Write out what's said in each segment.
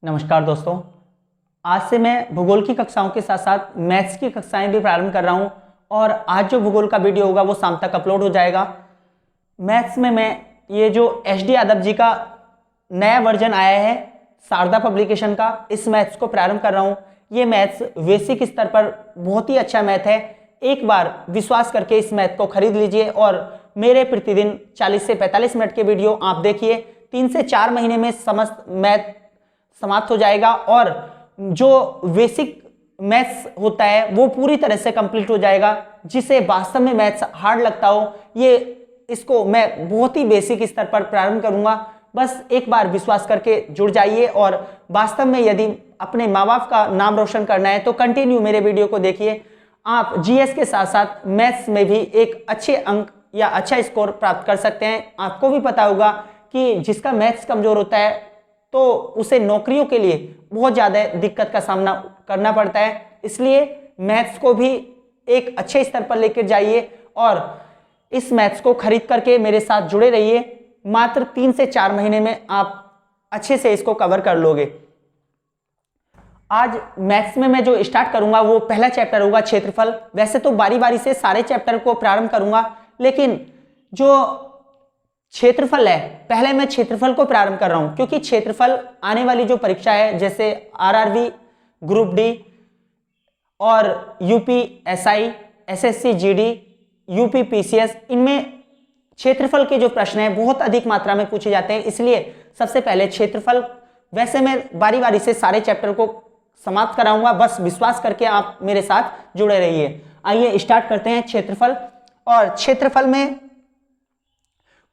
नमस्कार दोस्तों। आज से मैं भूगोल की कक्षाओं के साथ साथ मैथ्स की कक्षाएं भी प्रारंभ कर रहा हूं और आज जो भूगोल का वीडियो होगा वो शाम तक अपलोड हो जाएगा। मैथ्स में मैं ये जो एच डी यादव जी का नया वर्जन आया है शारदा पब्लिकेशन का, इस मैथ्स को प्रारंभ कर रहा हूं। ये मैथ्स बेसिक स्तर पर बहुत ही अच्छा मैथ है। एक बार विश्वास करके इस मैथ को खरीद लीजिए और मेरे प्रतिदिन 40 से 45 मिनट के वीडियो आप देखिए। 3 से 4 महीने में समस्त मैथ समाप्त हो जाएगा और जो बेसिक मैथ्स होता है वो पूरी तरह से कंप्लीट हो जाएगा। जिसे वास्तव में मैथ्स हार्ड लगता हो, ये इसको मैं बहुत ही बेसिक स्तर पर प्रारंभ करूंगा। बस एक बार विश्वास करके जुड़ जाइए और वास्तव में यदि अपने माँ बाप का नाम रोशन करना है तो कंटिन्यू मेरे वीडियो को देखिए। आप जीएस के साथ साथ मैथ्स में भी एक अच्छे अंक या अच्छा स्कोर प्राप्त कर सकते हैं। आपको भी पता होगा कि जिसका मैथ्स कमजोर होता है तो उसे नौकरियों के लिए बहुत ज़्यादा दिक्कत का सामना करना पड़ता है। इसलिए मैथ्स को भी एक अच्छे स्तर पर लेकर जाइए और इस मैथ्स को खरीद करके मेरे साथ जुड़े रहिए। मात्र 3 से 4 महीने में आप अच्छे से इसको कवर कर लोगे। आज मैथ्स में मैं जो स्टार्ट करूंगा वो पहला चैप्टर होगा क्षेत्रफल। वैसे तो बारी बारी से सारे चैप्टर को प्रारंभ करूंगा, लेकिन जो क्षेत्रफल है पहले मैं क्षेत्रफल को प्रारंभ कर रहा हूं, क्योंकि क्षेत्रफल आने वाली जो परीक्षा है जैसे आरआरबी, ग्रुप डी और UP SI, SSC GD, UP PCS, इनमें क्षेत्रफल के जो प्रश्न हैं बहुत अधिक मात्रा में पूछे जाते हैं। इसलिए सबसे पहले क्षेत्रफल। वैसे मैं बारी बारी से सारे चैप्टर को समाप्त कराऊंगा, बस विश्वास करके आप मेरे साथ जुड़े रहिए। आइए स्टार्ट करते हैं क्षेत्रफल। और क्षेत्रफल में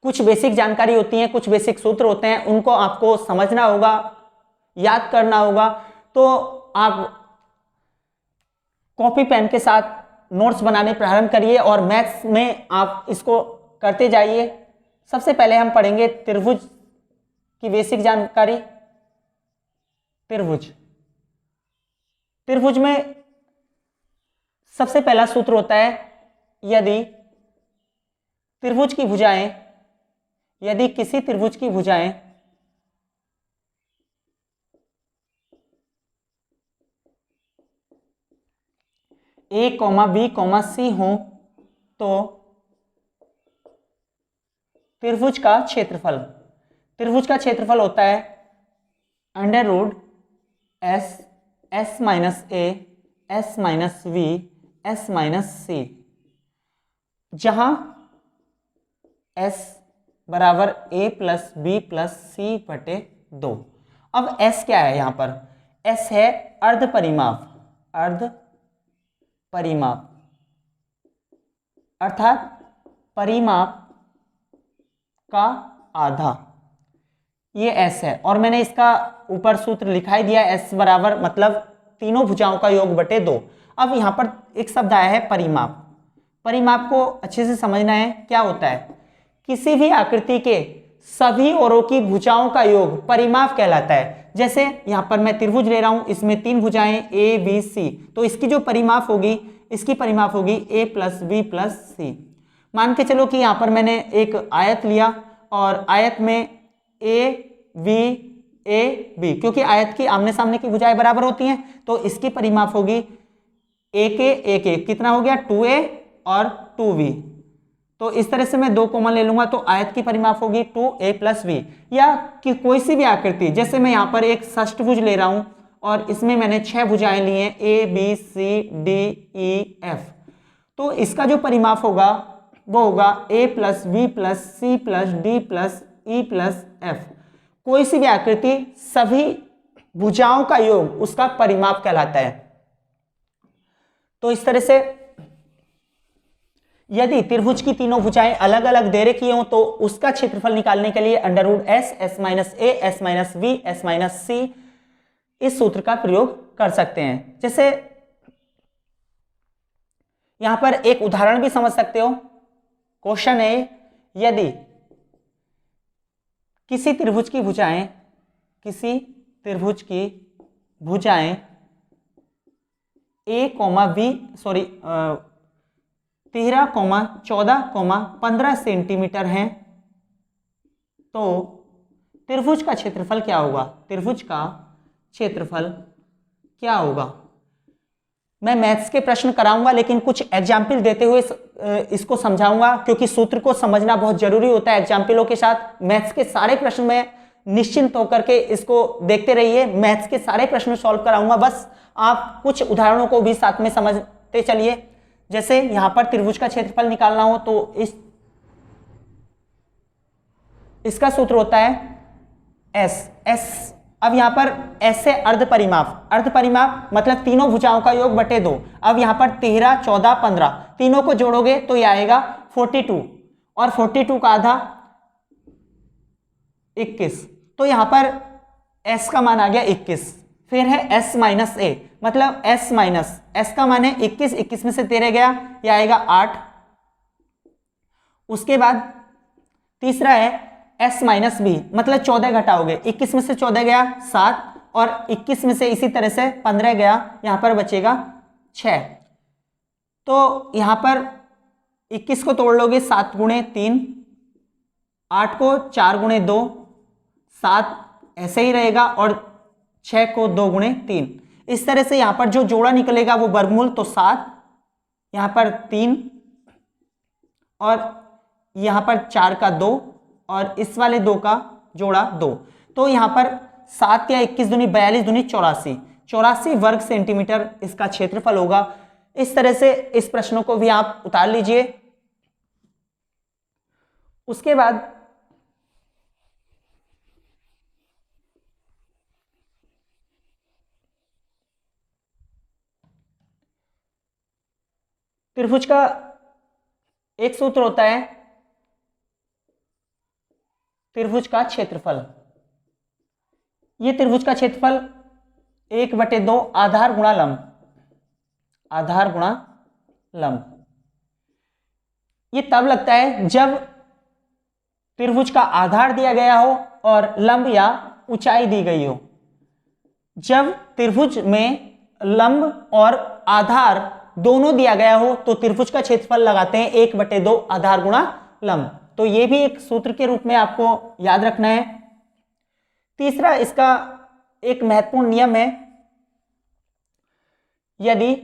कुछ बेसिक जानकारी होती है, कुछ बेसिक सूत्र होते हैं, उनको आपको समझना होगा, याद करना होगा। तो आप कॉपी पेन के साथ नोट्स बनाने प्रारंभ करिए और मैथ्स में आप इसको करते जाइए। सबसे पहले हम पढ़ेंगे त्रिभुज की बेसिक जानकारी। त्रिभुज में सबसे पहला सूत्र होता है, यदि किसी त्रिभुज की भुजाएं ए, बी, सी हो तो त्रिभुज का क्षेत्रफल होता है under root S, S minus A, S minus V, S minus C, जहां एस बराबर A plus B plus C बटे 2। अब एस क्या है? यहां पर एस है अर्ध परिमाप अर्थात परिमाप का आधा, ये एस है। और मैंने इसका ऊपर सूत्र लिखा ही दिया, एस बराबर मतलब तीनों भुजाओं का योग बटे 2। अब यहां पर एक शब्द आया है परिमाप। परिमाप को अच्छे से समझना है, क्या होता है? किसी भी आकृति के सभी ओरों की भुजाओं का योग परिमाप कहलाता है। जैसे यहां पर मैं त्रिभुज ले रहा हूं, इसमें 3 भुजाएं ए बी सी, तो इसकी जो परिमाप होगी ए प्लस बी प्लस सी। मान के चलो कि यहां पर मैंने एक आयत लिया और आयत में ए बी ए बी, क्योंकि आयत की आमने सामने की भुजाएं बराबर होती हैं, तो इसकी परिमाप होगी एक कितना हो गया 2a और 2b। तो इस तरह से मैं 2 कॉमन ले लूंगा तो आयत की परिमाप होगी 2a प्लस बी। या कि कोई सी भी आकृति, जैसे मैं यहां पर एक षष्ठभुज ले रहा हूं और इसमें मैंने 6 भुजाएं ली हैं A B C D E F, तो इसका जो परिमाप होगा वो होगा a plus B plus C plus D plus E plus F. कोई सी भी आकृति सभी भुजाओं का योग उसका परिमाप कहलाता है। तो इस तरह से यदि त्रिभुज की तीनों भुजाएं अलग अलग दे रखी हो तो उसका क्षेत्रफल निकालने के लिए under root S, S minus A, S minus B, S minus C, इस सूत्र का प्रयोग कर सकते हैं। जैसे यहां पर एक उदाहरण भी समझ सकते हो। क्वेश्चन है, यदि किसी त्रिभुज की भुजाएं ए, बी 13, 14, 15 सेंटीमीटर हैं तो त्रिभुज का क्षेत्रफल क्या होगा? त्रिभुज का क्षेत्रफल क्या होगा। मैं मैथ्स के प्रश्न कराऊंगा लेकिन कुछ एग्जाम्पल देते हुए इसको समझाऊंगा, क्योंकि सूत्र को समझना बहुत जरूरी होता है एग्जाम्पलों के साथ। मैथ्स के सारे प्रश्न में निश्चिंत होकर के इसको देखते रहिए, मैथ्स के सारे प्रश्न सॉल्व कराऊंगा, बस आप कुछ उदाहरणों को भी साथ में समझते चलिए। जैसे यहां पर त्रिभुज का क्षेत्रफल निकालना हो तो इसका सूत्र होता है एस। अब यहां पर एस से अर्ध परिमाप मतलब तीनों भुजाओं का योग बटे 2। अब यहां पर 13, 14, 15 तीनों को जोड़ोगे तो ये आएगा 42, और 42 का आधा 21, तो यहां पर s का मान आ गया 21। फिर है s माइनस ए, मतलब s का मान है 21, 21 में से 13 गया, ये आएगा 8। उसके बाद तीसरा है s माइनस बी, मतलब 14 घटाओगे, 21 में से 14 गया 7, और 21 में से इसी तरह से 15 गया, यहां पर बचेगा 6। तो यहां पर 21 को तोड़ लोगे 7 गुणे 3, 8 को 4 गुणे 2, 7 ऐसे ही रहेगा, और 6 को 2 गुणे 3। इस तरह से यहां पर जो जोड़ा निकलेगा वो वर्गमूल, तो 7, यहां पर 3, और यहां पर 4 का 2, और इस वाले 2 का जोड़ा 2। तो यहां पर 7 या 21 दूनी 42 दूनी 84 वर्ग सेंटीमीटर इसका क्षेत्रफल होगा। इस तरह से इस प्रश्नों को भी आप उतार लीजिए। उसके बाद त्रिभुज का एक सूत्र होता है त्रिभुज का क्षेत्रफल। ये त्रिभुज का क्षेत्रफल 1/2 आधार गुणा लंब। ये तब लगता है जब त्रिभुज का आधार दिया गया हो और लंब या ऊंचाई दी गई हो। जब त्रिभुज में लंब और आधार दोनों दिया गया हो तो त्रिभुज का क्षेत्रफल लगाते हैं 1/2 आधार गुणा लंब। तो ये भी एक सूत्र के रूप में आपको याद रखना है। तीसरा इसका एक महत्वपूर्ण नियम है, यदि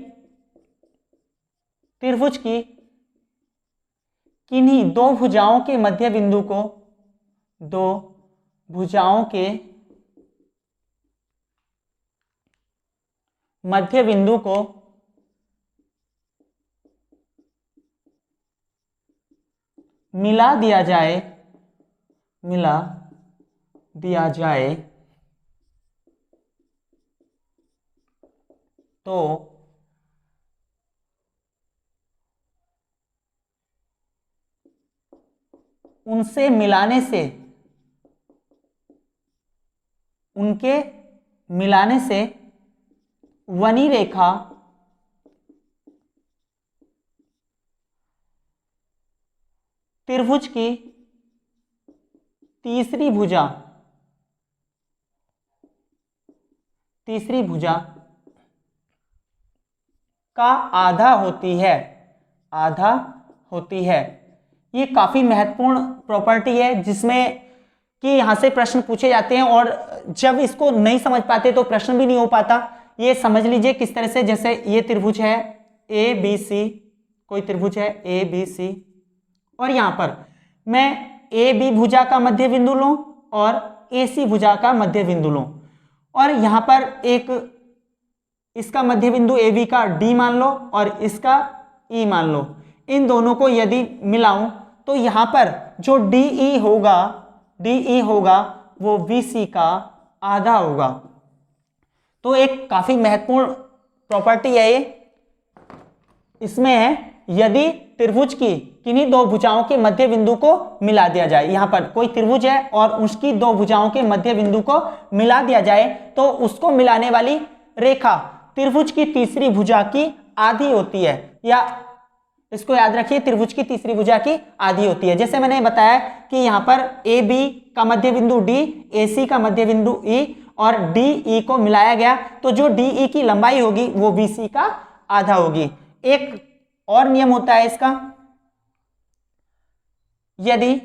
त्रिभुज की किन्हीं दो भुजाओं के मध्य बिंदु को मिला दिया जाए तो उनके मिलाने से वनी रेखा त्रिभुज की तीसरी भुजा का आधा होती है। ये काफी महत्वपूर्ण प्रॉपर्टी है जिसमें कि यहां से प्रश्न पूछे जाते हैं, और जब इसको नहीं समझ पाते तो प्रश्न भी नहीं हो पाता। ये समझ लीजिए किस तरह से, जैसे ये त्रिभुज है ABC, कोई त्रिभुज है ABC, और यहां पर मैं AB भुजा का मध्य बिंदु लूं और AC भुजा का मध्य बिंदु लूं, और यहां पर एक इसका मध्य बिंदु AB का D मान लो और इसका E मान लो। इन दोनों को यदि मिलाऊं तो यहां पर जो DE होगा वो BC का आधा होगा। तो एक काफी महत्वपूर्ण प्रॉपर्टी है ये। इसमें है यदि त्रिभुज की किन्हीं दो भुजाओं के मध्य बिंदु को मिला दिया जाए, यहां पर कोई त्रिभुज है और उसकी दो भुजाओं के मध्य बिंदु को मिला दिया जाए तो उसको मिलाने वाली रेखा त्रिभुज की तीसरी भुजा की आधी होती है, या इसको याद रखिए त्रिभुज की तीसरी भुजा की आधी होती है। जैसे मैंने बताया कि यहां पर AB का मध्य बिंदु D, AC का मध्य बिंदु E और DE को मिलाया गया तो जो DE की लंबाई होगी वो BC का आधा होगी। एक और नियम होता है इसका, यदि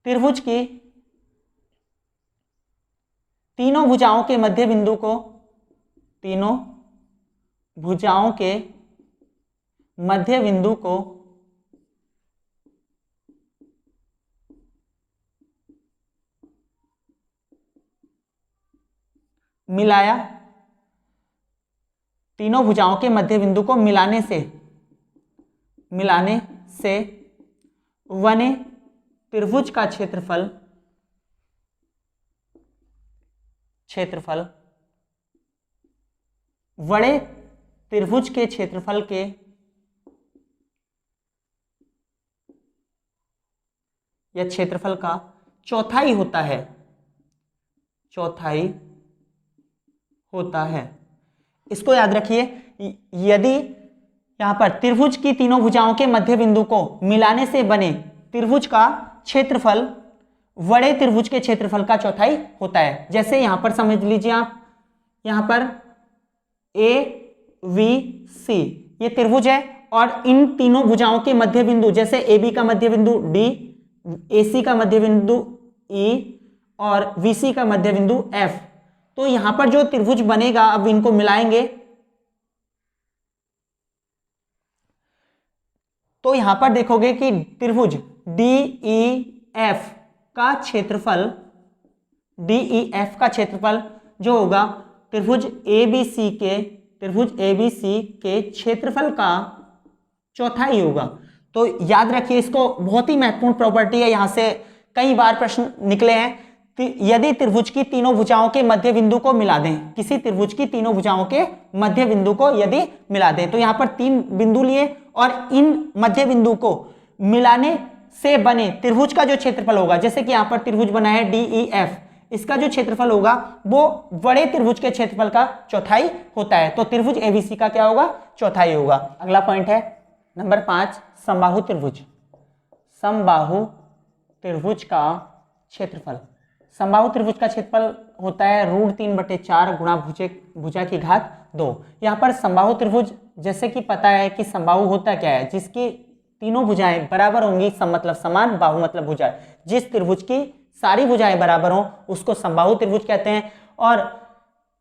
त्रिभुज की तीनों भुजाओं के मध्य बिंदु को, तीनों भुजाओं के मध्य बिंदु को मिलाया, तीनों भुजाओं के मध्य बिंदु को मिलाने से बने त्रिभुज का क्षेत्रफल बड़े त्रिभुज के क्षेत्रफल के या क्षेत्रफल का चौथाई होता है, चौथाई होता है। इसको याद रखिए, यदि यहां पर त्रिभुज की तीनों भुजाओं के मध्य बिंदु को मिलाने से बने त्रिभुज का क्षेत्रफल बड़े त्रिभुज के क्षेत्रफल का चौथाई होता है। जैसे यहां पर समझ लीजिए आप, यहां पर ए वी सी ये त्रिभुज है और इन तीनों भुजाओं के मध्य बिंदु, जैसे ए बी का मध्य बिंदु डी, ए सी का मध्य बिंदु ई और वी सी का मध्य बिंदु एफ। तो यहां पर जो त्रिभुज बनेगा, अब इनको मिलाएंगे तो यहां पर देखोगे कि त्रिभुज डी ई एफ का क्षेत्रफल, डी ई एफ का क्षेत्रफल जो होगा त्रिभुज ए बी सी के क्षेत्रफल का चौथाई होगा। तो याद रखिए, इसको बहुत ही महत्वपूर्ण प्रॉपर्टी है, यहां से कई बार प्रश्न निकले हैं। यदि त्रिभुज की तीनों भुजाओं के मध्य बिंदु को मिला दें, किसी त्रिभुज की तीनों भुजाओं के मध्य बिंदु को यदि मिला दें, तो यहां पर 3 बिंदु लिए और इन मध्य बिंदु को मिलाने से बने त्रिभुज का जो क्षेत्रफल होगा, जैसे कि यहां पर त्रिभुज बना है डी ई एफ, इसका जो क्षेत्रफल होगा वो बड़े त्रिभुज के क्षेत्रफल का चौथाई होता है। तो त्रिभुज एबीसी का क्या होगा? चौथाई होगा। अगला पॉइंट है नंबर 5, समबाहु त्रिभुज। समबाहु त्रिभुज का क्षेत्रफल, समबाहु त्रिभुज का क्षेत्रफल होता है √3/4 गुणा भुजा की घात 2। यहाँ पर समबाहु त्रिभुज, जैसे कि पता है कि समबाहु होता क्या है, जिसकी तीनों भुजाएं बराबर होंगी, सम मतलब समान, बाहु मतलब भुजा। जिस त्रिभुज की सारी भुजाएं बराबर हों उसको समबाहु त्रिभुज कहते हैं। और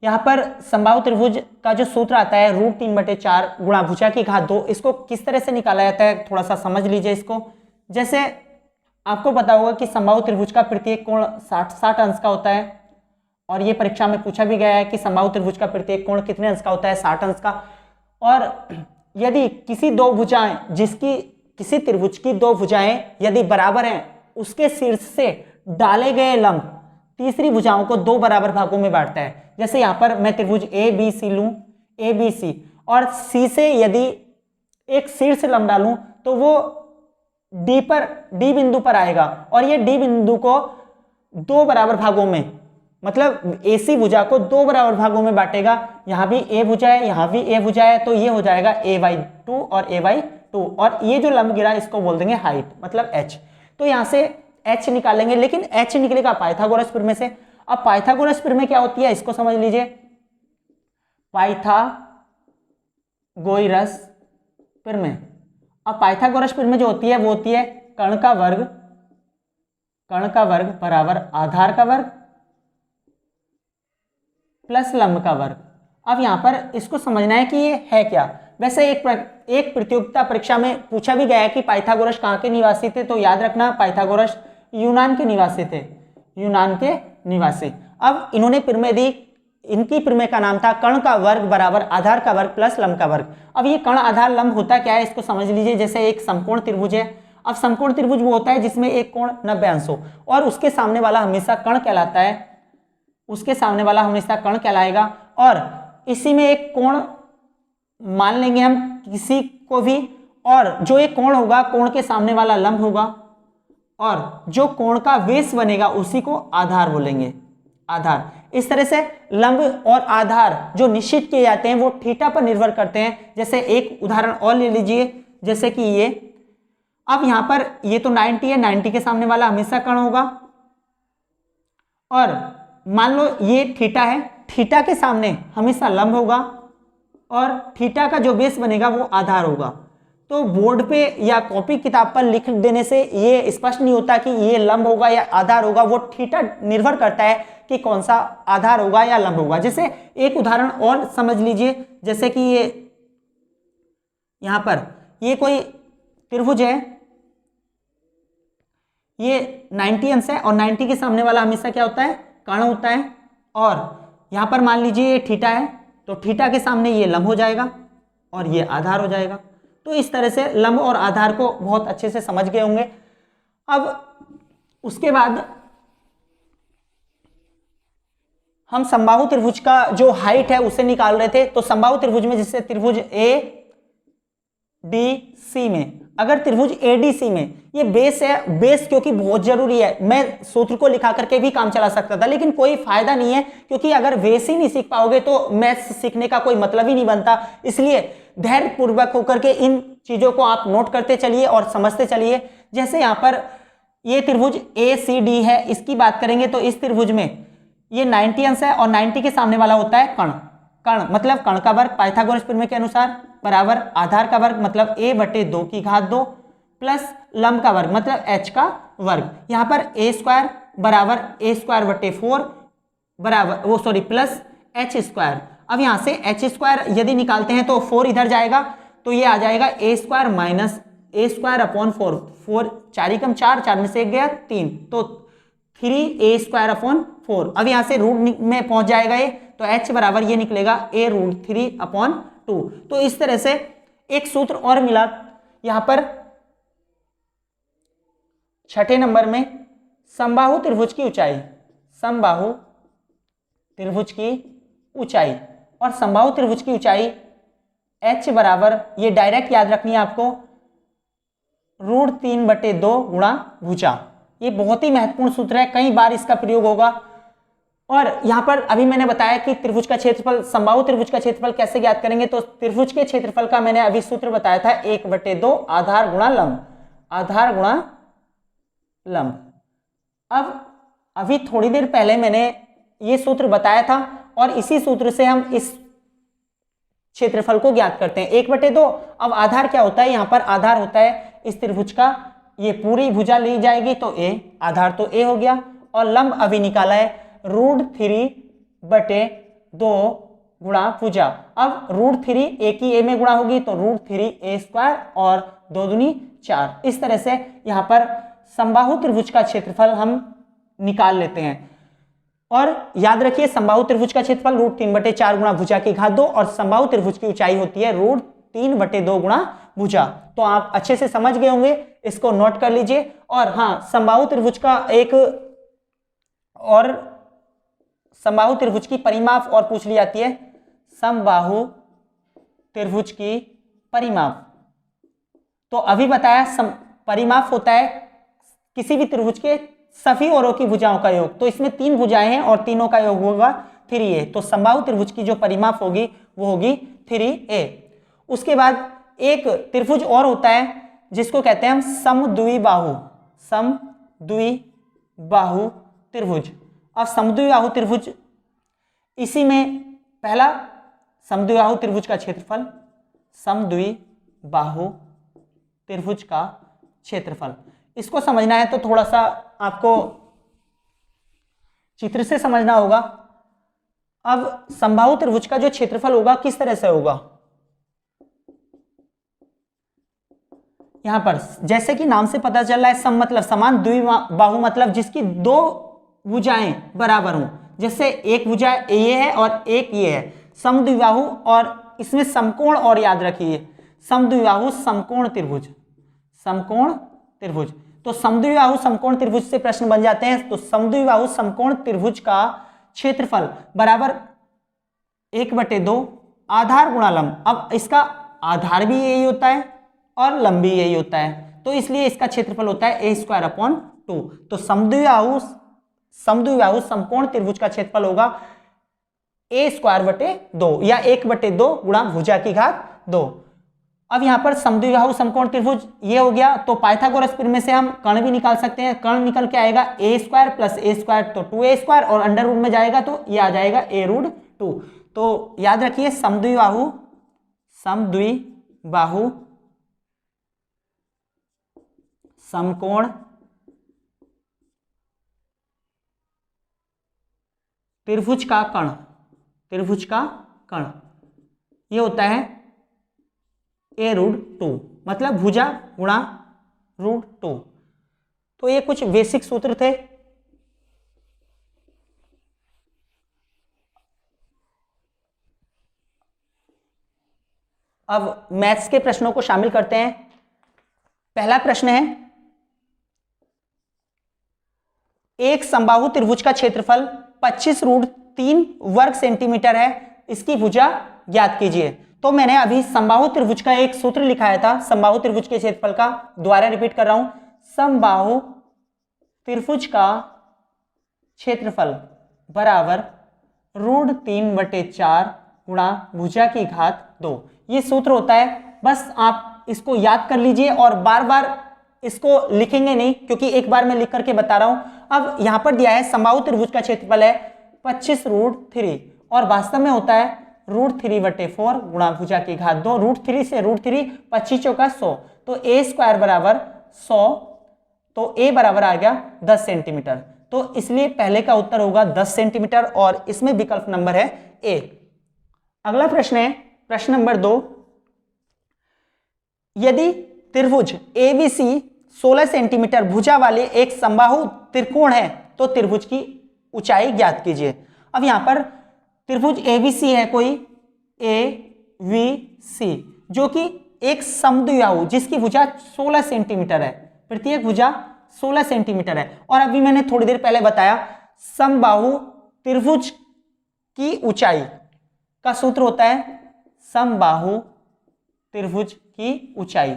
यहाँ पर समबाहु त्रिभुज का जो सूत्र आता है √3/4 गुणा भुजा की घात 2, इसको किस तरह से निकाला जाता है थोड़ा सा समझ लीजिए इसको। जैसे आपको पता होगा कि समबाहु त्रिभुज का प्रत्येक कोण 60 अंश का होता है, और ये परीक्षा में पूछा भी गया है कि समबाहु त्रिभुज का प्रत्येक कोण कितने अंश का होता है? 60 अंश का। और यदि किसी त्रिभुज की 2 भुजाएं यदि बराबर हैं, उसके शीर्ष से डाले गए लंब तीसरी भुजाओं को 2 बराबर भागों में बांटता है। जैसे यहां पर मैं त्रिभुज ए बी सी लूं, ए बी सी, और सी से यदि एक शीर्ष लंब डालूं तो वो डी बिंदु पर आएगा, और ये डी बिंदु को 2 बराबर भागों में, मतलब एसी भुजा को 2 बराबर भागों में बांटेगा। यहां भी ए भुजा है, यहां भी ए भुजा है, तो ये हो जाएगा a/2 और a/2, और ये जो लंब गिरा इसको बोल देंगे हाइट, मतलब h। तो यहां से h निकालेंगे, लेकिन h निकलेगा पाइथागोरस प्रमेय से। अब पाइथागोरस प्रमेय क्या होती है इसको समझ लीजिए। पाइथागोरस प्रमेय, अब पाइथागोरस प्रमेय जो होती है वो होती है कर्ण का वर्ग बराबर आधार का वर्ग प्लस लंब का वर्ग। अब यहां पर इसको समझना है कि ये है क्या। वैसे एक प्रतियोगिता परीक्षा में पूछा भी गया है कि पाइथागोरस कहाँ के निवासी थे, तो याद रखना पाइथागोरस यूनान के निवासी थे, यूनान के निवासी। अब इन्होंने प्रमेय दी, इनकी प्रमेय का नाम था कर्ण का वर्ग बराबर आधार का वर्ग प्लस लंब का वर्ग। अब ये कर्ण आधार लंब होता क्या है इसको समझ लीजिए। जैसे एक समकोण त्रिभुज है, अब समकोण त्रिभुज वो होता है जिसमें एक कोण 90 अंश हो, और उसके सामने वाला हमेशा कर्ण कहलाता है, उसके सामने वाला हमेशा कर्ण कहलाएगा। और इसी में एक कोण मान लेंगे हम किसी को भी, और जो एक कोण होगा कोण के सामने वाला लंब होगा, और जो कोण का बेस बनेगा उसी को आधार बोलेंगे, आधार। इस तरह से लंब और आधार जो निश्चित किए जाते हैं वो थीटा पर निर्भर करते हैं। जैसे एक उदाहरण और ले लीजिए, जैसे कि ये, अब यहां पर ये तो 90 है, 90 के सामने वाला हमेशा कर्ण होगा, और मान लो ये थीटा है, थीटा के सामने हमेशा लंब होगा, और थीटा का जो बेस बनेगा वो आधार होगा। तो बोर्ड पे या कॉपी किताब पर लिख देने से ये स्पष्ट नहीं होता कि ये लंब होगा या आधार होगा। वो थीटा निर्भर करता है कि कौन सा आधार होगा या लंब होगा। जैसे एक उदाहरण और समझ लीजिए, जैसे कि ये यहां पर ये कोई त्रिभुज है, ये 90 अंश है और 90 के सामने वाला हमेशा क्या होता है, कर्ण होता है। और यहां पर मान लीजिए ये थीटा है, तो थीटा के सामने ये लंब हो जाएगा और ये आधार हो जाएगा। तो इस तरह से लंब और आधार को बहुत अच्छे से समझ गए होंगे। अब उसके बाद हम समबाहु त्रिभुज का जो हाइट है उसे निकाल रहे थे। तो समबाहु त्रिभुज में, जिससे त्रिभुज ADC में, अगर त्रिभुज ADC में ये बेस है, बेस क्योंकि बहुत जरूरी है, मैं सूत्र को लिखा करके भी काम चला सकता था, लेकिन कोई फायदा नहीं है, क्योंकि अगर बेस ही नहीं सीख पाओगे तो मैथ्स सीखने का कोई मतलब ही नहीं बनता। इसलिए धैर्य पूर्वक होकर के इन चीजों को आप नोट करते चलिए और समझते चलिए। जैसे यहां पर ये त्रिभुज ACD है, इसकी बात करेंगे तो इस त्रिभुज में ये 90 अंश है और 90 के सामने वाला होता है कर्ण। कर्ण मतलब कर्ण का वर्ग पाइथागोरस प्रमेय के अनुसार बराबर आधार का वर्ग मतलब a/2 की घात 2 प्लस लंब का वर्ग मतलब h का वर्ग। यहां पर a² बराबर a²/4 बराबर प्लस h²। अब यहां से h² यदि निकालते हैं तो 4 इधर जाएगा, तो ये आ जाएगा a² माइनस a²/4। 4 4 एकम 4, 4 में से 1 गया 3, तो 3a²/4। अब यहां से रूट में पहुंच जाएगा ये, तो h बराबर ये निकलेगा a√3/2। तो इस तरह से एक सूत्र और मिला यहां पर छठे नंबर में, समबाहु त्रिभुज की ऊंचाई, समबाहु त्रिभुज की ऊंचाई। और समबाहु त्रिभुज की ऊंचाई h बराबर, ये डायरेक्ट याद रखनी है आपको, √3/2 गुणा भुजा। ये बहुत ही महत्वपूर्ण सूत्र है, कई बार इसका प्रयोग होगा। और यहां पर अभी मैंने बताया कि त्रिभुज का क्षेत्रफल, समबाहु त्रिभुज का क्षेत्रफल कैसे ज्ञात करेंगे। तो त्रिभुज के क्षेत्रफल का मैंने अभी सूत्र बताया था 1/2 आधार गुणा लंब, आधार गुणा लंब। अब अभी थोड़ी देर पहले मैंने ये सूत्र बताया था और इसी सूत्र से हम इस क्षेत्रफल को ज्ञात करते हैं 1/2। अब आधार क्या होता है, यहां पर आधार होता है इस त्रिभुज का, ये पूरी भुजा ली जाएगी तो a, आधार तो a हो गया। और लंब अभी निकाला है √3/2 गुणा भुजा। अब √3 a की a में गुणा होगी तो √3a² और 2 दूनी 4। इस तरह से यहां पर समबाहु त्रिभुज का क्षेत्रफल हम निकाल लेते हैं। और याद रखिए समबाहु त्रिभुज का क्षेत्रफल √3/4 गुणा भुजा की घात 2 और समबाहु त्रिभुज की ऊंचाई होती है √3/2 गुणा भुजा। तो आप अच्छे से समझ गए होंगे, इसको नोट कर लीजिए। और हाँ, समबाहु त्रिभुज का एक और, समबाहु त्रिभुज की परिमाप और पूछ ली जाती है, समबाहु त्रिभुज की परिमाप। तो अभी बताया परिमाप होता है किसी भी त्रिभुज के सभी ओरों की भुजाओं का योग। तो इसमें 3 भुजाएं हैं और तीनों का योग होगा 3a। तो समबाहु त्रिभुज की जो परिमाप होगी वो होगी 3a। उसके बाद एक त्रिभुज और होता है जिसको कहते हैं हम समद्विबाहु, समद्विबाहु त्रिभुज। अब समद्विबाहु त्रिभुज, इसी में पहला समद्विबाहु त्रिभुज का क्षेत्रफल, समद्विबाहु त्रिभुज का क्षेत्रफल, इसको समझना है तो थोड़ा सा आपको चित्र से समझना होगा। अब समबाहु त्रिभुज का जो क्षेत्रफल होगा किस तरह से होगा, यहां पर जैसे कि नाम से पता चल रहा है, सम मतलब समान, द्विबाहु मतलब जिसकी 2 भुजाएं बराबर हों। जैसे एक भुजा ये है और एक ये है, समद्विबाहु। और इसमें समकोण और याद रखिए, समद्विबाहु समकोण त्रिभुज, समकोण त्रिभुज। तो समद्विबाहु समकोण त्रिभुज से प्रश्न बन जाते हैं। तो समद्विबाहु समकोण त्रिभुज का क्षेत्रफल बराबर 1/2 आधार गुणा लंब। अब इसका आधार भी यही होता है और लंब भी यही होता है, तो इसलिए इसका क्षेत्रफल होता है a²/2। तो समद्विबाहु समकोण त्रिभुज का क्षेत्रफल होगा a²/2 या 1/2 गुणा भुजा की घात 2। अब यहां पर समद्विबाहु समकोण त्रिभुज ये हो गया। तो पाइथागोरस प्रमेय से हम कर्ण भी निकाल सकते हैं। कर्ण निकल के आएगा a² + a² तो 2a² और अंडर रूट में जाएगा तो ये आ जाएगा a√2। तो याद रखिए समद्विबाहु समकोण त्रिभुज का कर्ण, त्रिभुज का कर्ण ये होता है a√2, मतलब भुजा गुणा √2। तो ये कुछ बेसिक सूत्र थे। अब मैथ्स के प्रश्नों को शामिल करते हैं। पहला प्रश्न है, एक समबाहु त्रिभुज का क्षेत्रफल 25√3 वर्ग सेंटीमीटर है, इसकी भुजा ज्ञात कीजिए। तो मैंने अभी समबाहु त्रिभुज का एक सूत्र लिखाया था समबाहु त्रिभुज के क्षेत्रफल का, दोबारा रिपीट कर रहा हूं। समबाहु त्रिभुज का क्षेत्रफल बराबर √3/4 गुणा भुजा की घात 2। ये सूत्र होता है, बस आप इसको याद कर लीजिए और बार बार इसको लिखेंगे नहीं, क्योंकि एक बार मैं लिख करके बता रहा हूं। अब यहां पर दिया है समबाहु त्रिभुज का क्षेत्रफल है 25√3 और वास्तव में होता है √3/4 गुणा भुजा की घात 2। √3 से √3 25 चौका 100, तो a² बराबर 100, तो a बराबर आ गया 10 सेंटीमीटर। तो इसलिए पहले का उत्तर होगा 10 सेंटीमीटर और इसमें विकल्प नंबर है ए। अगला प्रश्न है प्रश्न नंबर 2, यदि त्रिभुज ABC 16 सेंटीमीटर भुजा वाले एक समबाहु त्रिकोण है तो त्रिभुज की ऊंचाई ज्ञात कीजिए। अब यहां पर त्रिभुज ABC है कोई ABC, जो कि एक समद्विबाहु जिसकी भुजा 16 सेंटीमीटर है, प्रत्येक भुजा 16 सेंटीमीटर है। और अभी मैंने थोड़ी देर पहले बताया समबाहु त्रिभुज की ऊंचाई का सूत्र होता है समबाहु त्रिभुज की ऊंचाई,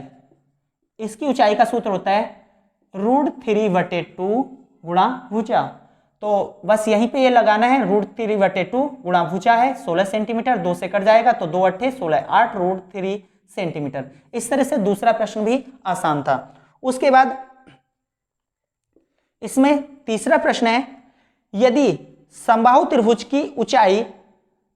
इसकी ऊंचाई का सूत्र होता है √3/2 गुणा भुजा। तो बस यहीं पे ये लगाना है, √3/2 गुणा भुजा है 16 सेंटीमीटर, 2 से कट जाएगा तो 2 × 8 = 16, 8 √3 सेंटीमीटर। इस तरह से दूसरा प्रश्न भी आसान था। उसके बाद इसमें तीसरा प्रश्न है, यदि समबाहु त्रिभुज की ऊंचाई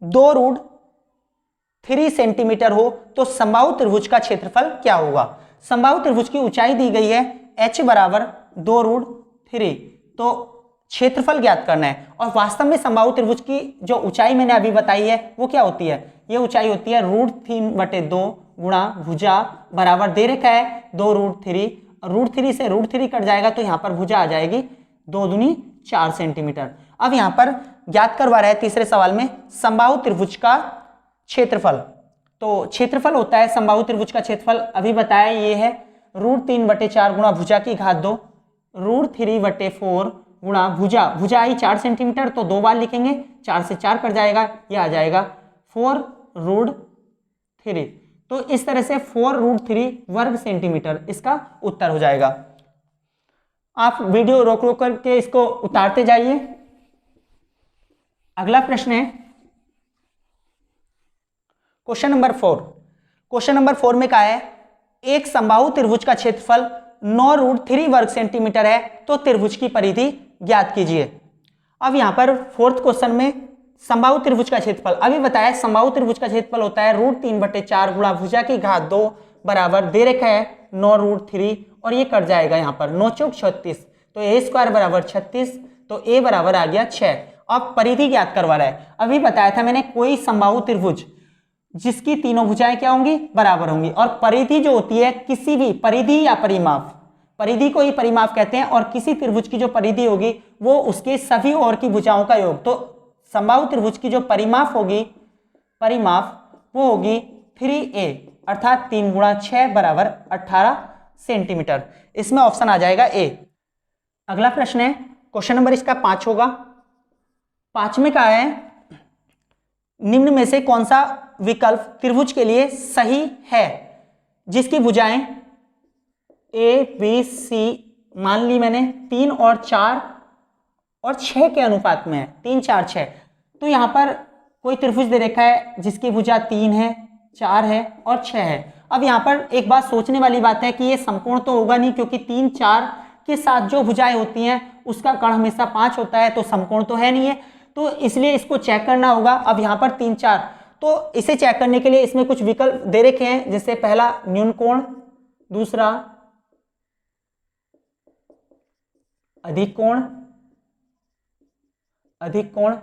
2√3 सेंटीमीटर हो तो समबाहु त्रिभुज का क्षेत्रफल क्या होगा। समबाहु त्रिभुज की ऊंचाई दी गई है h बराबर 2√3, तो क्षेत्रफल ज्ञात करना है। और वास्तव में समबाहु त्रिभुज की जो ऊंचाई मैंने अभी बताई है वो क्या होती है, ये ऊंचाई होती है √3/2 गुणा भुजा बराबर दे रखा है 2√3, √3 से √3 कट जाएगा तो यहां पर भुजा आ जाएगी 2 दूनी 4 सेंटीमीटर। अब यहां पर ज्ञात करवा रहा है तीसरे सवाल में समबाहु त्रिभुज का क्षेत्रफल। तो क्षेत्रफल होता है समबाहु त्रिभुज का क्षेत्रफल, अभी बताया ये है √3/4 गुणा भुजा की घात 2, √3/4 गुणा भुजा, भुजा आई 4 सेंटीमीटर तो 2 बार लिखेंगे, 4 से 4 कट जाएगा, ये आ जाएगा 4√3। तो इस तरह से 4√3 वर्ग सेंटीमीटर इसका उत्तर हो जाएगा। आप वीडियो रोक रोक करके इसको उतारते जाइए। अगला प्रश्न है क्वेश्चन नंबर 4। क्वेश्चन नंबर 4 में कहा है एक समबाहु त्रिभुज का क्षेत्रफल 9√3 वर्ग सेंटीमीटर है तो त्रिभुज की परिधि ज्ञात कीजिए। अब यहां पर फोर्थ क्वेश्चन में समबाहु त्रिभुज का क्षेत्रफल, अभी बताया समबाहु त्रिभुज का क्षेत्रफल होता है √3/4 गुणा भुजा की घात 2 बराबर दे रखा है 9√3 और ये कट जाएगा यहां पर 9 चौक 36, तो a² बराबर 36, तो a बराबर आ गया 6। अब परिधि ज्ञात करवा रहा है। अभी बताया था मैंने कोई समबाहु त्रिभुज जिसकी तीनों भुजाएं क्या होंगी, बराबर होंगी। और परिधि जो होती है किसी भी परिधि या परिमाप, परिधि को ही परिमाप कहते हैं, और किसी त्रिभुज की जो परिधि होगी वो उसके सभी ओर की भुजाओं का योग। तो समबाहु त्रिभुज की जो परिमाप होगी, परिमाप वो होगी 3a अर्थात 3 × 6 बराबर 18 सेंटीमीटर। इसमें ऑप्शन आ जाएगा ए। अगला प्रश्न है क्वेश्चन नंबर इसका 5 होगा। 5 में कहा है निम्न में से कौन सा विकल्प त्रिभुज के लिए सही है जिसकी भुजाएं a b c मान ली मैंने 3 और 4 और 6 के अनुपात में है, 3 4 6। तो यहां पर कोई त्रिभुज दे रखा है जिसकी भुजा 3 है, 4 है और 6 है। अब यहां पर एक बात सोचने वाली बात है कि ये समकोण तो होगा नहीं, क्योंकि 3 4 के साथ जो भुजाएं होती हैं उसका कर्ण हमेशा 5 होता है, तो समकोण तो है नहीं है, तो इसलिए इसको चेक करना होगा। अब यहां पर 3 4, तो इसे चेक करने के लिए इसमें कुछ विकल्प दे रखे हैं, जैसे पहला न्यून कोण, दूसरा अधिक कोण, अधिक कोण।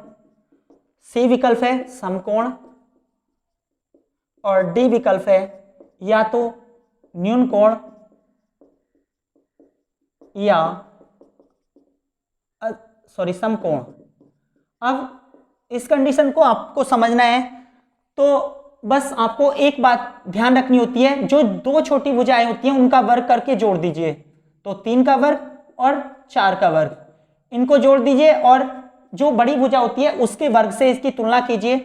सी विकल्प है समकोण और डी विकल्प है या तो न्यून कोण या समकोण। अब इस कंडीशन को आपको समझना है तो बस आपको एक बात ध्यान रखनी होती है, जो दो छोटी भुजाएं होती हैं उनका वर्ग करके जोड़ दीजिए। तो 3 का वर्ग और 4 का वर्ग, इनको जोड़ दीजिए और जो बड़ी भुजा होती है उसके वर्ग से इसकी तुलना कीजिए।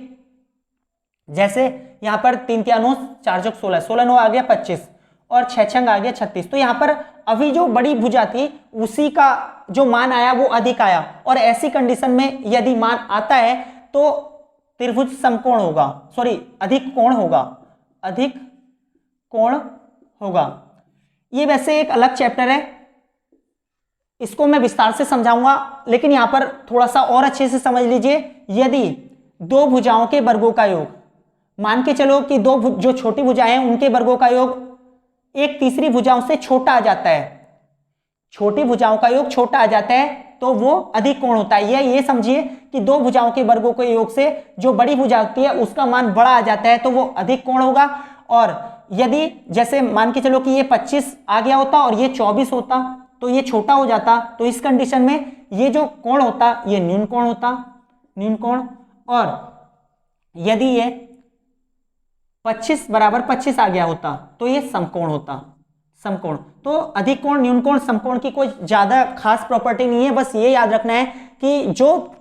जैसे यहां पर 3 तिया 9, 4 चौक 16, 16 9 आ गया 25 और 6 छंग आ गया 36। तो यहां पर अभी जो बड़ी भुजा थी उसी का जो मान आया वो अधिक आया, और ऐसी कंडीशन में यदि मान आता है तो त्रिभुज समकोण होगा, सॉरी अधिक कोण होगा, अधिक कोण होगा। ये वैसे एक अलग चैप्टर है, इसको मैं विस्तार से समझाऊंगा, लेकिन यहां पर थोड़ा सा और अच्छे से समझ लीजिए। यदि दो भुजाओं के वर्गों का योग, मान के चलो कि जो छोटी भुजाएं हैं उनके वर्गों का योग एक तीसरी भुजाओं से छोटा आ जाता है, छोटी भुजाओं का योग छोटा आ जाता है तो वो अधिक कोण होता है। ये समझिए कि दो भुजाओं के वर्गों के योग से जो बड़ी भुजा होती है उसका मान बड़ा आ जाता है तो वो अधिक कोण होगा। और यदि जैसे मान के चलो कि ये 25 आ गया होता और ये 24 होता तो ये छोटा हो जाता, तो इस कंडीशन में ये जो कोण होता ये न्यून कोण होता, न्यून कोण। और यदि ये 25 बराबर 25 आ गया होता तो ये समकोण होता, समकोण। तो अधिक कोण, न्यून कोण, समकोण की कोई ज्यादा खास प्रॉपर्टी नहीं है, बस ये याद रखना है कि जो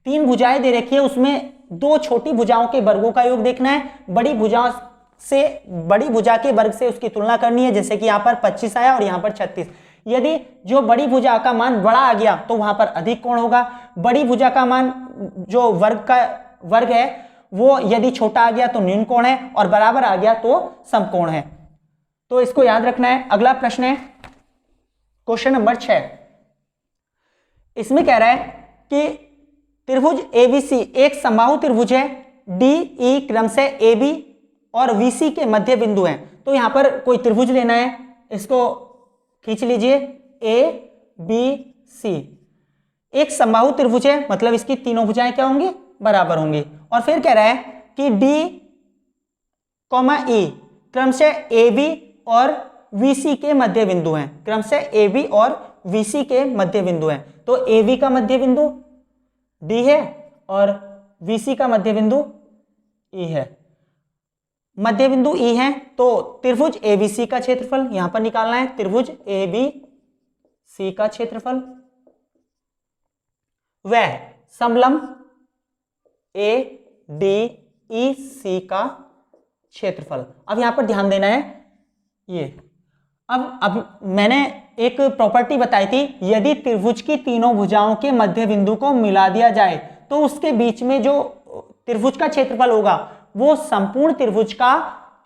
3 भुजाएं दे रखी है उसमें दो छोटी भुजाओं के वर्गों का योग देखना है, बड़ी भुजाओं से बड़ी भुजा के वर्ग से उसकी तुलना करनी है। जैसे कि यहां पर 25 आया और यहां पर 36, यदि जो बड़ी भुजा का मान बड़ा आ गया तो वहां पर अधिक कोण होगा, बड़ी भुजा का मान जो वर्ग है वो यदि छोटा आ गया तो न्यून कोण है और बराबर आ गया तो समकोण है। तो इसको याद रखना है। अगला प्रश्न है क्वेश्चन नंबर 6। इसमें कह रहा है कि त्रिभुज एबीसी एक समबाहु त्रिभुज है, डी ई क्रम से ए बी और वीसी के मध्य बिंदु हैं। तो यहां पर कोई त्रिभुज लेना है, इसको खींच लीजिए ए बी सी। एक समबाहु त्रिभुज है मतलब इसकी तीनों भुजाएं क्या होंगी, बराबर होंगी। और फिर कह रहा है कि डी कॉमा ई क्रम से ए बी और वीसी के मध्य बिंदु हैं, क्रम से ए बी और वीसी के मध्य बिंदु हैं। तो ए बी का मध्य बिंदु डी है और वीसी का मध्य बिंदु ई है, मध्य बिंदु ई है। तो त्रिभुज एबीसी का क्षेत्रफल यहां पर निकालना है, त्रिभुज एबीसी का क्षेत्रफल वह समलंब ए डी ई सी का क्षेत्रफल। अब यहां पर ध्यान देना है ये, अब मैंने एक प्रॉपर्टी बताई थी, यदि त्रिभुज की तीनों भुजाओं के मध्य बिंदु को मिला दिया जाए तो उसके बीच में जो त्रिभुज का क्षेत्रफल होगा वो संपूर्ण त्रिभुज का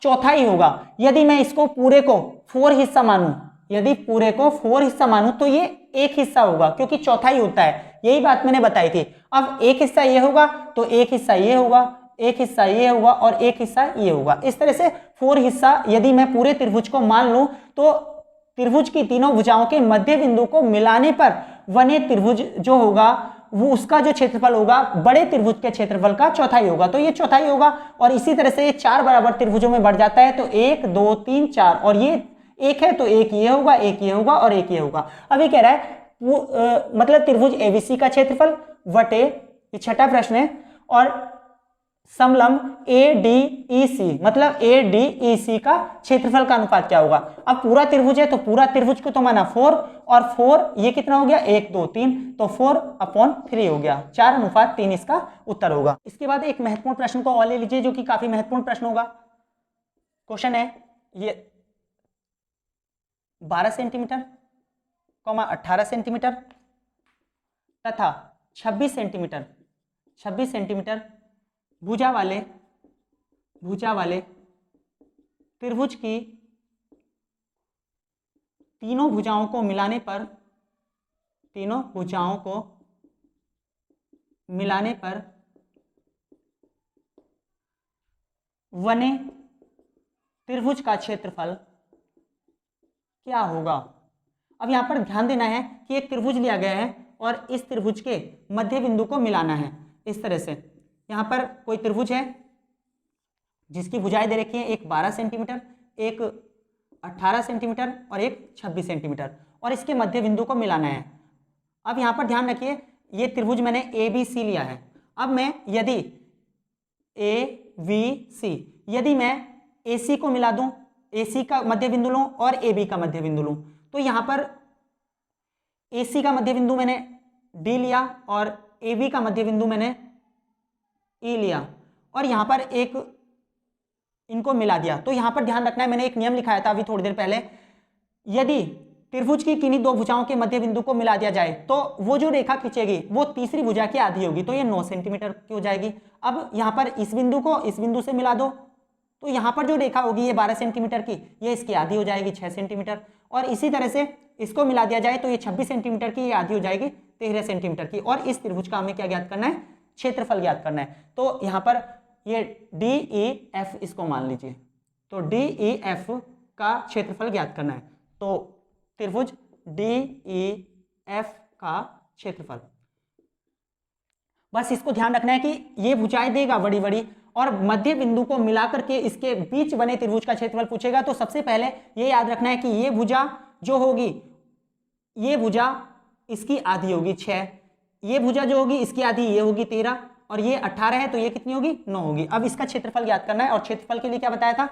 चौथाई होगा। यदि मैं इसको पूरे को 4 हिस्सा मानूं, यदि पूरे को 4 हिस्सा मानूं तो ये एक हिस्सा होगा क्योंकि चौथाई होता है, यही बात मैंने बताई थी। अब एक हिस्सा ये होगा तो एक हिस्सा ये होगा, एक हिस्सा ये होगा और एक हिस्सा ये होगा। इस तरह से 4 हिस्सा यदि मैं पूरे त्रिभुज को मान लूं तो त्रिभुज की तीनों भुजाओं के मध्य बिंदु को मिलाने पर बने त्रिभुज जो होगा वो उसका जो क्षेत्रफल होगा बड़े त्रिभुज के क्षेत्रफल का चौथाई होगा, तो ये चौथाई होगा। और इसी तरह से ये 4 बराबर त्रिभुजों में बढ़ जाता है, तो 1 2 3 4 और ये एक है तो एक ये होगा, एक ये होगा और एक ये होगा। अभी कह रहा है मतलब त्रिभुज एबीसी का क्षेत्रफल वटे, ये छठा प्रश्न है, और समलंब ए डी ई सी मतलब ए डी ई सी का क्षेत्रफल का अनुपात क्या होगा। अब पूरा त्रिभुज है तो पूरा त्रिभुज को तो माना 4 और 4 ये कितना हो गया 1 2 3 तो 4/3 हो गया, 4:3 इसका उत्तर होगा। इसके बाद एक महत्वपूर्ण प्रश्न को और ले लीजिए जो कि काफी महत्वपूर्ण प्रश्न होगा। क्वेश्चन है ये 12 सेंटीमीटर 18 सेंटीमीटर तथा 26 सेंटीमीटर भुजा वाले त्रिभुज की तीनों भुजाओं को मिलाने पर बने त्रिभुज का क्षेत्रफल क्या होगा। अब यहाँ पर ध्यान देना है कि एक त्रिभुज लिया गया है और इस त्रिभुज के मध्य बिंदु को मिलाना है। इस तरह से यहाँ पर कोई त्रिभुज है जिसकी भुजाएं दे रखी है, एक 12 सेंटीमीटर, एक 18 सेंटीमीटर और एक 26 सेंटीमीटर, और इसके मध्य बिंदु को मिलाना है। अब यहाँ पर ध्यान रखिए ये त्रिभुज मैंने ए बी सी लिया है। अब मैं यदि ए बी सी, यदि मैं ए सी को मिला दूं, ए सी का मध्य बिंदु लूं और ए बी का मध्य बिंदु लूं, तो यहाँ पर ए सी का मध्य बिंदु मैंने डी लिया और ए बी का मध्य बिंदु मैंने ई लिया, और यहाँ पर एक इनको मिला दिया। तो यहां पर ध्यान रखना है, मैंने एक नियम लिखाया था अभी थोड़ी देर पहले, यदि त्रिभुज की किन्हीं दो भुजाओं के मध्य बिंदु को मिला दिया जाए तो वो जो रेखा खींचेगी वो तीसरी भुजा की आधी होगी, तो ये 9 सेंटीमीटर की हो जाएगी। अब यहां पर इस बिंदु को इस बिंदु से मिला दो, तो यहां पर जो रेखा होगी ये 12 सेंटीमीटर की, ये इसकी आधी हो जाएगी 6 सेंटीमीटर, और इसी तरह से इसको मिला दिया जाए तो ये 26 सेंटीमीटर की, ये आधी हो जाएगी 13 सेंटीमीटर की। और इस त्रिभुज का हमें क्या ज्ञात करना है? क्षेत्रफल ज्ञात करना है। तो यहाँ पर ये डी ई एफ इसको मान लीजिए, तो डी ई एफ का क्षेत्रफल ज्ञात करना है। तो त्रिभुज डी ई एफ का क्षेत्रफल, बस इसको ध्यान रखना है कि ये भुजाएं देगा बड़ी बड़ी, और मध्य बिंदु को मिलाकर के इसके बीच बने त्रिभुज का क्षेत्रफल पूछेगा। तो सबसे पहले ये याद रखना है कि ये भुजा जो होगी, ये भुजा इसकी आधी होगी 6, ये भुजा जो होगी इसकी आधी ये होगी 13, और ये 18 है तो ये कितनी होगी? 9 होगी। अब इसका क्षेत्रफल ज्ञात करना है, और क्षेत्रफल के लिए क्या बताया था?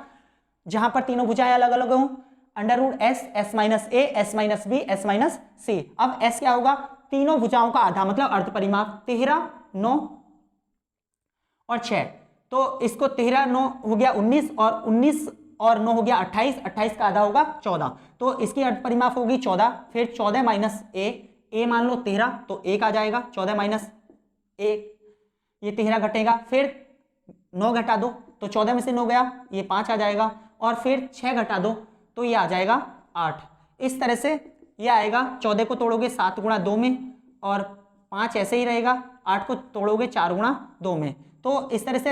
जहां पर तीनों भुजाएं अलग अलग हों, under root S, S minus A, S minus B, S minus C. अब एस क्या होगा? तीनों भुजाओं का आधा, मतलब अर्ध परिमाप 13, 9 और 6। तो इसको 13, 9 हो गया 19, और 19 और 9 हो गया 28, 28 का आधा होगा 14, तो इसकी अर्ध परिमाप होगी 14। फिर 14 माइनस ए मान लो 13, तो 1 आ जाएगा, 14 माइनस ए, ये 13 घटेगा, फिर 9 घटा दो तो 14 में से 9 गया, ये 5 आ जाएगा, और फिर 6 घटा दो तो ये आ जाएगा 8। इस तरह से ये आएगा, 14 को तोड़ोगे 7 गुणा 2 में, और 5 ऐसे ही रहेगा, 8 को तोड़ोगे 4 गुणा 2 में, तो इस तरह से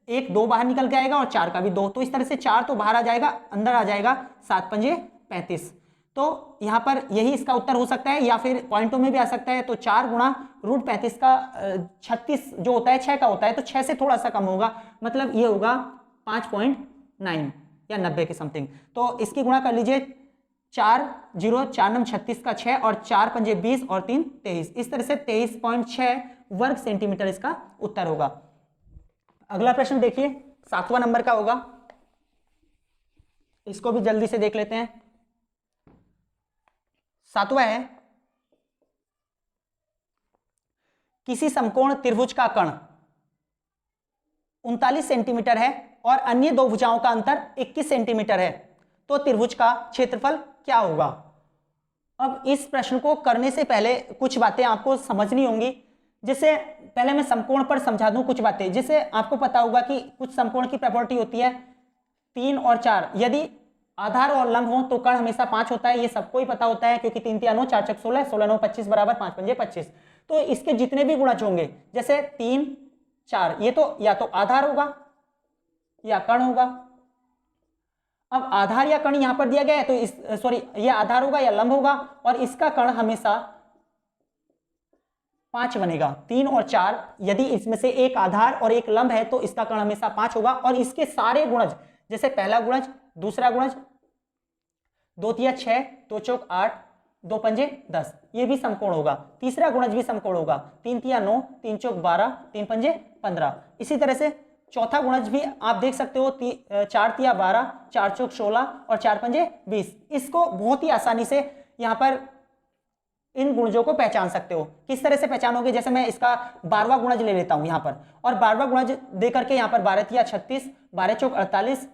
1 2 बाहर निकल के आएगा और 4 का भी 2, तो इस तरह से 4 तो बाहर आ जाएगा, अंदर आ जाएगा 7 पंजे 35। तो यहाँ पर यही इसका उत्तर हो सकता है, या फिर पॉइंटों में भी आ सकता है। तो 4 गुणा रूट 35 का 36 जो होता है 6 का होता है, तो 6 से थोड़ा सा कम होगा, मतलब ये होगा 5.9 या 90 के समथिंग। तो इसकी गुणा कर लीजिए, 4 0 4 9 36 का 6, और 4 पंजे 20 और 3 23, इस तरह से 23.6 वर्ग सेंटीमीटर इसका उत्तर होगा। अगला प्रश्न देखिए, 7वां नंबर का होगा, इसको भी जल्दी से देख लेते हैं। 7वां है, किसी समकोण त्रिभुज का कर्ण 39 सेंटीमीटर है और अन्य दो भुजाओं का अंतर 21 सेंटीमीटर है, तो त्रिभुज का क्षेत्रफल क्या होगा? अब इस प्रश्न को करने से पहले कुछ बातें आपको समझनी होंगी, जिससे पहले मैं समकोण पर समझा दूं कुछ बातें, जिससे आपको पता होगा कि कुछ समकोण की प्रॉपर्टी होती है 3 और 4, यदि आधार और लंब हो तो कर्ण हमेशा 5 होता है, ये सबको ही पता होता है, क्योंकि 3 3 9 4 6 16, 16 9 25 बराबर 5 पंजे 25। तो इसके जितने भी गुणज होंगे, जैसे 3 4, ये तो या तो आधार होगा या कर्ण होगा। अब आधार या कर्ण यहां पर दिया गया है, तो इस ये आधार होगा या लंब होगा, और इसका कर्ण हमेशा 5 बनेगा। 3 और 4, यदि इसमें से एक आधार और एक लंब है तो इसका कर्ण हमेशा 5 होगा, और इसके सारे गुणज, जैसे पहला गुणज, दूसरा गुणज 2 तिया 6, 2 चौक 8, 2 पंजे 10, ये भी समकोण होगा। तीसरा गुणज भी समकोण होगा, 3 तिया 9, 3 चौक 12, 3 पंजे 15। इसी तरह से चौथा गुणज भी आप देख सकते हो, 4 तिया 12, 4 चौक 16 और 4 पंजे 20। इसको बहुत ही आसानी से यहाँ पर इन गुणजों को पहचान सकते हो। किस तरह से पहचानोगे? जैसे मैं इसका 12वां गुणज ले लेता हूं यहां पर, और 12वां गुणज देकर के यहां पर 12 तिया 36, 12 चौक 48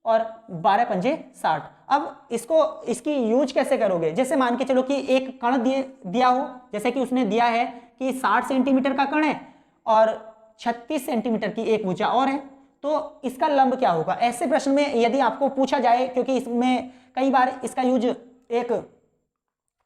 और 12 पंजे 60। अब इसको इसकी यूज कैसे करोगे? जैसे मान के चलो कि एक कर्ण दिया हो, जैसे कि उसने दिया है कि 60 सेंटीमीटर का कर्ण है और 36 सेंटीमीटर की एक भुजा और है, तो इसका लंब क्या होगा? ऐसे प्रश्न में यदि आपको पूछा जाए, क्योंकि इसमें कई बार इसका यूज एक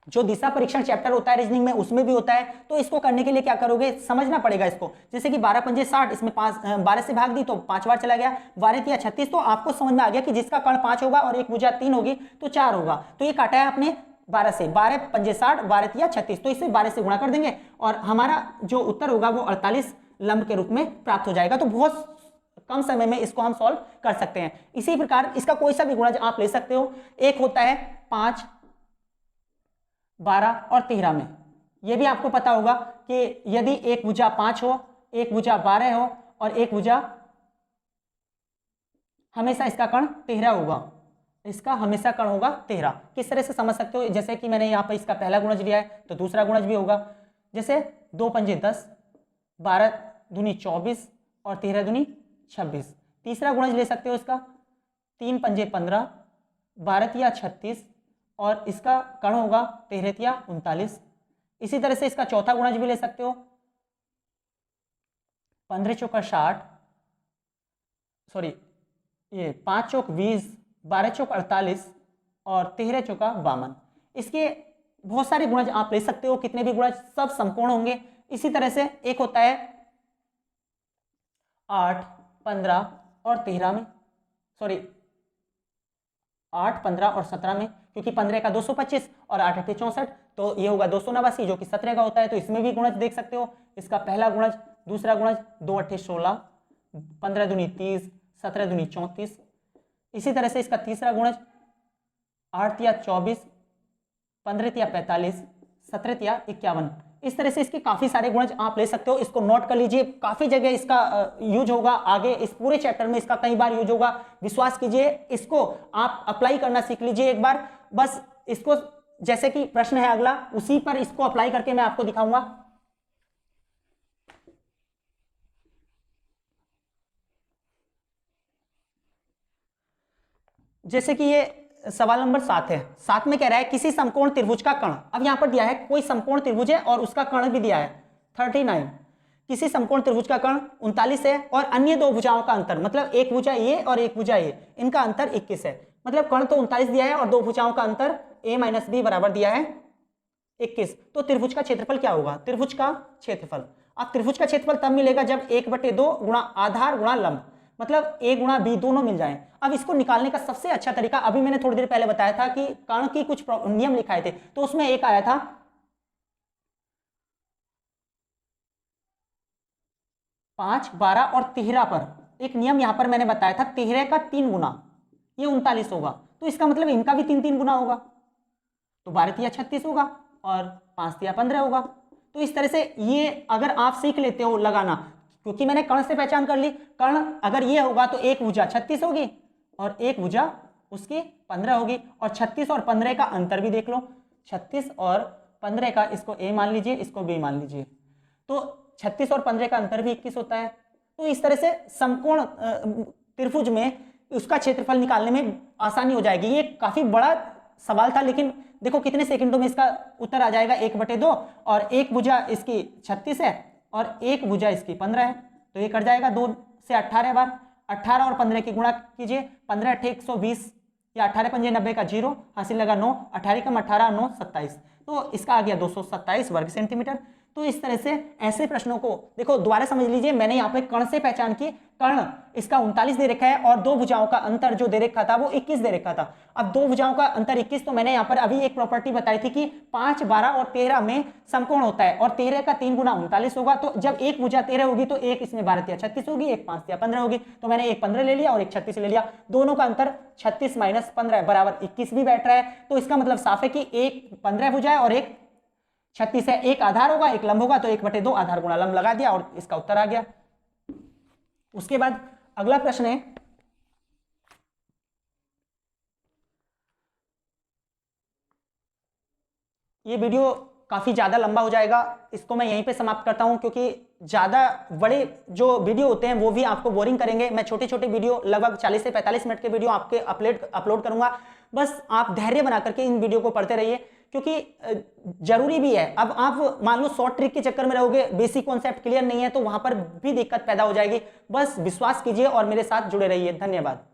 जो दिशा परीक्षण चैप्टर होता है रीजनिंग में, उसमें भी होता है, तो इसको करने के लिए क्या करोगे? समझना पड़ेगा इसको। जैसे कि 12 पंजे 60, इसमें 12 से भाग दी तो 5 बार चला गया, 12 36, तो आपको समझ में आ गया कि जिसका कर्ण 5 होगा और एक भुजा 3 होगी तो 4 होगा, तो ये काटा है आपने 12 से, 12 पंजे 60, 12 तिया 36, तो इसे 12 से गुणा कर देंगे और हमारा जो उत्तर होगा वो 48 लंब के रूप में प्राप्त हो जाएगा। तो बहुत कम समय में इसको हम सॉल्व कर सकते हैं। इसी प्रकार इसका कोई सा भी गुणज आप ले सकते हो। एक होता है 5, 12 और 13 में। यह भी आपको पता होगा कि यदि एक भुजा 5 हो, एक भुजा 12 हो और एक भुजा, हमेशा इसका कर्ण 13 होगा, इसका हमेशा कर्ण होगा 13। किस तरह से समझ सकते हो? जैसे कि मैंने यहाँ पर इसका पहला गुणज लिया है तो दूसरा गुणज भी होगा। जैसे 2 पंजे 10, 12 दूनी 24 और 13 दूनी 26। तीसरा गुणज ले सकते हो इसका 3 पंजे 15, 12 तिया 36 और इसका कर्ण होगा 13 तिया 39। इसी तरह से इसका चौथा गुणज भी ले सकते हो 15 चौका 60, सॉरी ये 5 चौक 20, 12 चौक 48 और 13 चौका 52। इसके बहुत सारे गुणज आप ले सकते हो, कितने भी गुणज सब संपूर्ण होंगे। इसी तरह से एक होता है 8, 15 और 13 में, सॉरी 8, 15 और 17 में, क्योंकि 15 का 225 और 8 अठे 64, तो ये होगा 289 जो कि 17 का होता है। तो इसमें भी गुणज देख सकते हो। इसका पहला गुणज, दूसरा गुणज 2 अठे 16, 15 दूनी 30, 17 दूनी 34। इसी तरह से इसका तीसरा गुणज 8 तिया 24, 15 तिया 45, 17 तिया 51। इस तरह से इसके काफी सारे गुणज आप ले सकते हो। इसको नोट कर लीजिए, काफी जगह इसका यूज होगा, आगे इस पूरे चैप्टर में इसका कई बार यूज होगा। विश्वास कीजिए, इसको आप अप्लाई करना सीख लीजिए एक बार। बस इसको, जैसे कि प्रश्न है अगला, उसी पर इसको अप्लाई करके मैं आपको दिखाऊंगा। जैसे कि ये सवाल नंबर 7 है। 7 में कह रहा है किसी समकोण त्रिभुज का कर्ण। अब यहां पर दिया है कोई समकोण त्रिभुज है और उसका कर्ण भी दिया है 39। किसी समकोण त्रिभुज का कर्ण 39 है और अन्य दो भुजाओं का अंतर, मतलब एक भुजा ए और एक भुजा ए, इनका अंतर 21 है। मतलब कर्ण तो 39 दिया है और दो भुजाओं का अंतर a माइनस बी बराबर दिया है 21। तो त्रिभुज का क्षेत्रफल क्या होगा? त्रिभुज का क्षेत्रफल, अब त्रिभुज का क्षेत्रफल तब मिलेगा जब 1/2 गुणा आधार गुणा लंब, मतलब a गुणा b दोनों मिल जाएं। अब इसको निकालने का सबसे अच्छा तरीका, अभी मैंने थोड़ी देर पहले बताया था कि कर्ण की कुछ नियम लिखाए थे, तो उसमें एक आया था 5, 12 और 13 पर एक नियम यहां पर मैंने बताया था, 13 का 3 गुना ये 39 होगा, तो इसका मतलब इनका भी 3 3 गुना होगा, तो 12 तिया 36 होगा और 5 तिया 15 होगा। तो इस तरह से ये अगर आप सीख लेते हो लगाना, क्योंकि मैंने कर्ण से पहचान कर ली, कर्ण अगर ये होगा तो एक भुजा 36 होगी और एक भुजा उसकी 15 होगी, और 36 और 15 का अंतर भी देख लो, 36 और 15 का इसको a मान लीजिए, इसको b मान लीजिए, तो 36 और 15 का अंतर भी 21 होता है। तो इस तरह से समकोण त्रिभुज में उसका क्षेत्रफल निकालने में आसानी हो जाएगी। ये काफी बड़ा सवाल था, लेकिन देखो कितने सेकंडों में इसका उत्तर आ जाएगा, 1/2, और एक भुजा इसकी 36 है और एक भुजा इसकी 15 है, तो ये कट जाएगा 2 से 18 बार। 18 और 15 की गुणा कीजिए, 15 अठे 120 या 18 पंजे 90 का 0 हासिल लगा 9, 18 कम 18 9 27, तो इसका आ गया 227 वर्ग सेंटीमीटर। तो इस तरह से ऐसे प्रश्नों को देखो दोबारा समझ लीजिए, मैंने यहाँ पे कर्ण से पहचान की, कर्ण इसका 39 दे रखा है और दो भुजाओं का अंतर जो दे रखा था वो 21 दे रखा था। अब दो भुजाओं का अंतर 21, तो मैंने यहाँ पर अभी एक प्रॉपर्टी बताई थी कि 5, 12 और 13 में समकोण होता है और 13 का 3 गुना 39 होगा, तो जब एक भुजा 13 होगी तो एक इसमें 12 तिया 36 होगी, एक 5 तिया 15 होगी, तो मैंने एक 15 ले लिया और एक 36 ले लिया, दोनों का अंतर 36 माइनस 15 बराबर 21 भी बैठ रहा है। तो इसका मतलब साफ है कि एक 15 भुजा है और एक 36 है, एक आधार होगा एक लंब होगा, तो 1/2 आधार गुणा लंब लगा दिया और इसका उत्तर आ गया। उसके बाद अगला प्रश्न है, ये वीडियो काफी ज्यादा लंबा हो जाएगा, इसको मैं यहीं पे समाप्त करता हूं, क्योंकि ज्यादा बड़े जो वीडियो होते हैं वो भी आपको बोरिंग करेंगे। मैं छोटे छोटे वीडियो लगभग 40 से 45 मिनट के वीडियो आपके अपलोड करूंगा। बस आप धैर्य बना करके इन वीडियो को पढ़ते रहिए, क्योंकि जरूरी भी है। अब आप मान लो शॉर्ट ट्रिक के चक्कर में रहोगे, बेसिक कॉन्सेप्ट क्लियर नहीं है, तो वहां पर भी दिक्कत पैदा हो जाएगी। बस विश्वास कीजिए और मेरे साथ जुड़े रहिए। धन्यवाद।